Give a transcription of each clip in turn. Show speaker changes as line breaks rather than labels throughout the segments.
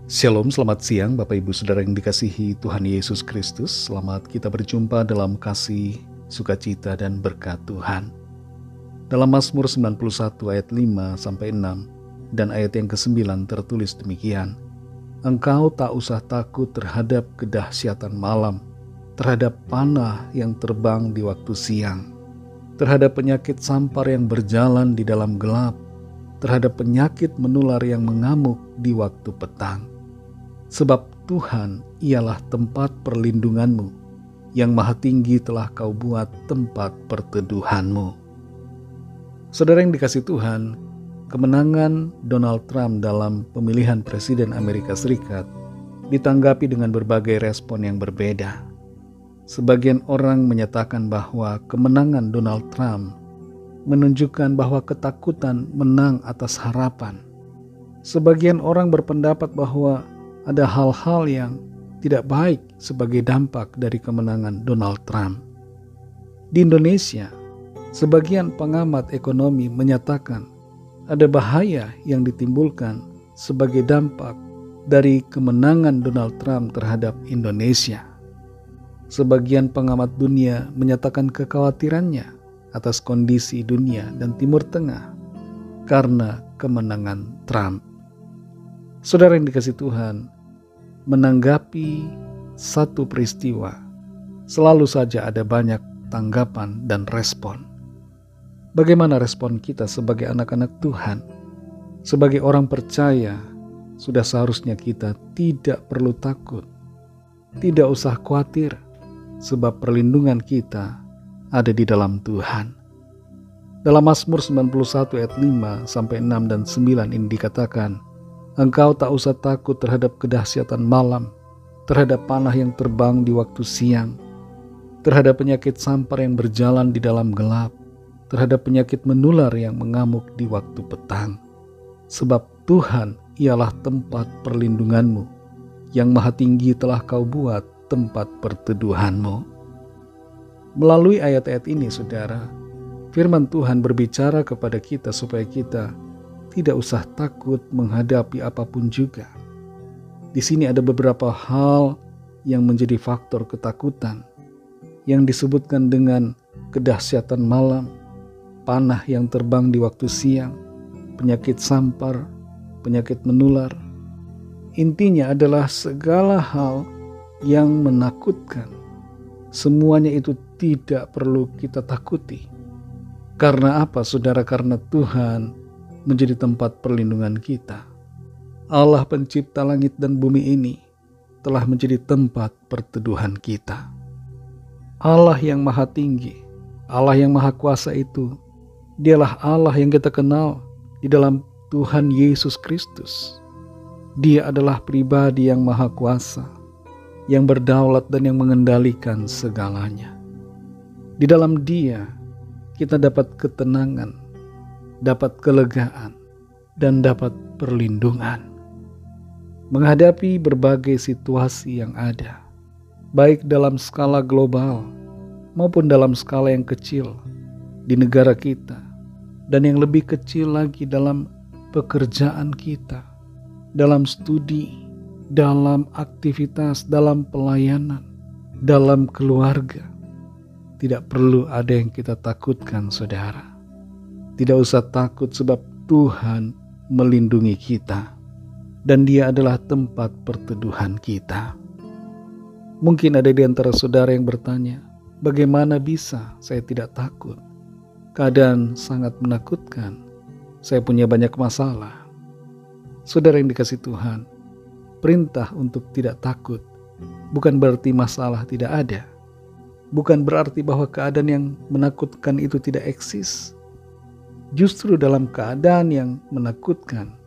Shalom, selamat siang Bapak Ibu Saudara yang dikasihi Tuhan Yesus Kristus. Selamat kita berjumpa dalam kasih, sukacita dan berkat Tuhan. Dalam Mazmur 91 ayat 5-6 dan ayat yang ke-9 tertulis demikian. Engkau tak usah takut terhadap kedahsyatan malam, terhadap panah yang terbang di waktu siang, terhadap penyakit sampar yang berjalan di dalam gelap, terhadap penyakit menular yang mengamuk di waktu petang. Sebab Tuhan ialah tempat perlindunganmu, yang maha tinggi telah kau buat tempat perteduhanmu. Saudara yang dikasihi Tuhan, kemenangan Donald Trump dalam pemilihan Presiden Amerika Serikat ditanggapi dengan berbagai respon yang berbeda. Sebagian orang menyatakan bahwa kemenangan Donald Trump menunjukkan bahwa ketakutan menang atas harapan. Sebagian orang berpendapat bahwa ada hal-hal yang tidak baik sebagai dampak dari kemenangan Donald Trump. Di Indonesia, sebagian pengamat ekonomi menyatakan ada bahaya yang ditimbulkan sebagai dampak dari kemenangan Donald Trump terhadap Indonesia. Sebagian pengamat dunia menyatakan kekhawatirannya atas kondisi dunia dan Timur Tengah karena kemenangan Trump. Saudara yang dikasihi Tuhan, menanggapi satu peristiwa selalu saja ada banyak tanggapan dan respon. Bagaimana respon kita sebagai anak-anak Tuhan? Sebagai orang percaya, sudah seharusnya kita tidak perlu takut, tidak usah khawatir, sebab perlindungan kita ada di dalam Tuhan. Dalam Mazmur 91 ayat 5-6 dan 9 ini dikatakan, engkau tak usah takut terhadap kedahsyatan malam, terhadap panah yang terbang di waktu siang, terhadap penyakit sampar yang berjalan di dalam gelap, terhadap penyakit menular yang mengamuk di waktu petang. Sebab Tuhan ialah tempat perlindunganmu, yang maha tinggi telah kau buat tempat perteduhanmu. Melalui ayat-ayat ini, saudara, firman Tuhan berbicara kepada kita supaya kita tidak usah takut menghadapi apapun juga. Di sini ada beberapa hal yang menjadi faktor ketakutan, yang disebutkan dengan kedahsyatan malam, panah yang terbang di waktu siang, penyakit sampar, penyakit menular. Intinya adalah segala hal yang menakutkan. Semuanya itu tidak perlu kita takuti. Karena apa, saudara? Karena Tuhan menjadi tempat perlindungan kita. Allah pencipta langit dan bumi ini telah menjadi tempat perteduhan kita. Allah yang maha tinggi, Allah yang maha kuasa itu, dialah Allah yang kita kenal di dalam Tuhan Yesus Kristus. Dia adalah pribadi yang maha kuasa, yang berdaulat dan yang mengendalikan segalanya. Di dalam Dia kita dapat ketenangan, dapat kelegaan, dan dapat perlindungan menghadapi berbagai situasi yang ada, baik dalam skala global maupun dalam skala yang kecil di negara kita, dan yang lebih kecil lagi dalam pekerjaan kita, dalam studi, dalam aktivitas, dalam pelayanan, dalam keluarga. Tidak perlu ada yang kita takutkan, saudara. Tidak usah takut sebab Tuhan melindungi kita dan Dia adalah tempat perteduhan kita. Mungkin ada di antara saudara yang bertanya, bagaimana bisa saya tidak takut? Keadaan sangat menakutkan. Saya punya banyak masalah. Saudara yang dikasihi Tuhan, perintah untuk tidak takut bukan berarti masalah tidak ada. Bukan berarti bahwa keadaan yang menakutkan itu tidak eksis. Justru dalam keadaan yang menakutkan,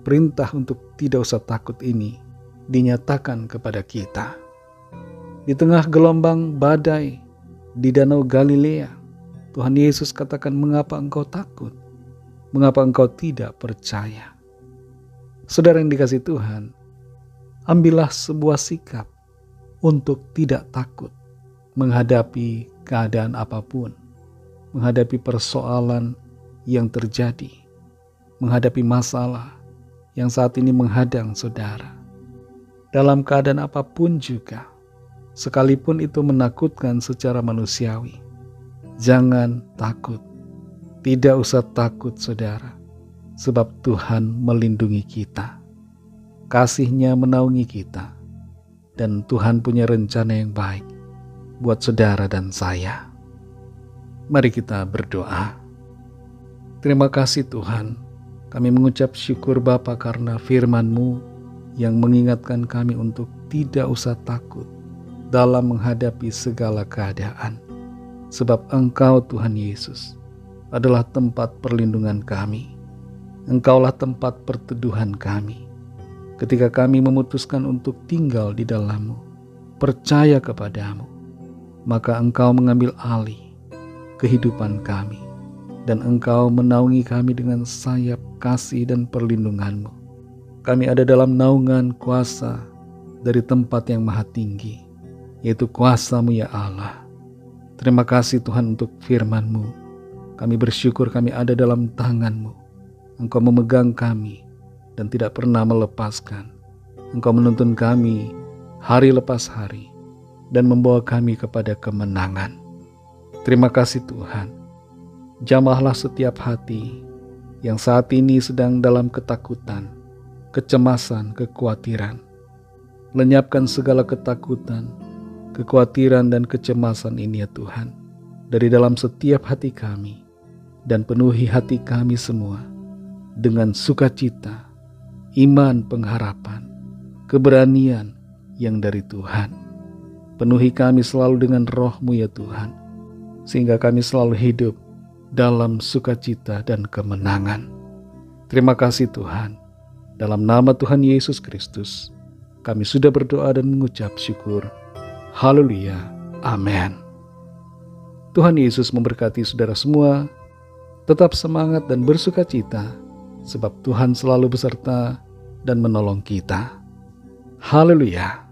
perintah untuk tidak usah takut ini dinyatakan kepada kita. Di tengah gelombang badai di Danau Galilea, Tuhan Yesus katakan, mengapa engkau takut? Mengapa engkau tidak percaya? Saudara yang dikasihi Tuhan, ambillah sebuah sikap untuk tidak takut menghadapi keadaan apapun, menghadapi persoalan yang terjadi, menghadapi masalah yang saat ini menghadang saudara. dalam keadaan apapun juga, sekalipun itu menakutkan secara manusiawi. Jangan takut, tidak usah takut saudara, sebab Tuhan melindungi kita. Kasih-Nya menaungi kita, dan Tuhan punya rencana yang baik buat saudara dan saya. Mari kita berdoa. Terima kasih Tuhan, kami mengucap syukur Bapa karena firman-Mu yang mengingatkan kami untuk tidak usah takut dalam menghadapi segala keadaan. Sebab Engkau Tuhan Yesus adalah tempat perlindungan kami. Engkaulah tempat perteduhan kami. Ketika kami memutuskan untuk tinggal di dalam-Mu, percaya kepadamu, maka Engkau mengambil alih kehidupan kami, dan Engkau menaungi kami dengan sayap kasih dan perlindungan-Mu. Kami ada dalam naungan kuasa dari tempat yang maha tinggi, yaitu kuasa-Mu ya Allah. Terima kasih Tuhan untuk firman-Mu. Kami bersyukur kami ada dalam tangan-Mu. Engkau memegang kami dan tidak pernah melepaskan. Engkau menuntun kami hari lepas hari dan membawa kami kepada kemenangan. Terima kasih Tuhan. Jamahlah setiap hati yang saat ini sedang dalam ketakutan, kecemasan, kekhawatiran. Lenyapkan segala ketakutan, kekhawatiran dan kecemasan ini ya Tuhan, dari dalam setiap hati kami, dan penuhi hati kami semua dengan sukacita, iman, pengharapan, keberanian yang dari Tuhan. Penuhi kami selalu dengan roh-Mu ya Tuhan, sehingga kami selalu hidup dalam sukacita dan kemenangan. Terima kasih Tuhan. Dalam nama Tuhan Yesus Kristus, kami sudah berdoa dan mengucap syukur. Haleluya. Amin. Tuhan Yesus memberkati saudara semua. Tetap semangat dan bersukacita, sebab Tuhan selalu beserta dan menolong kita. Haleluya.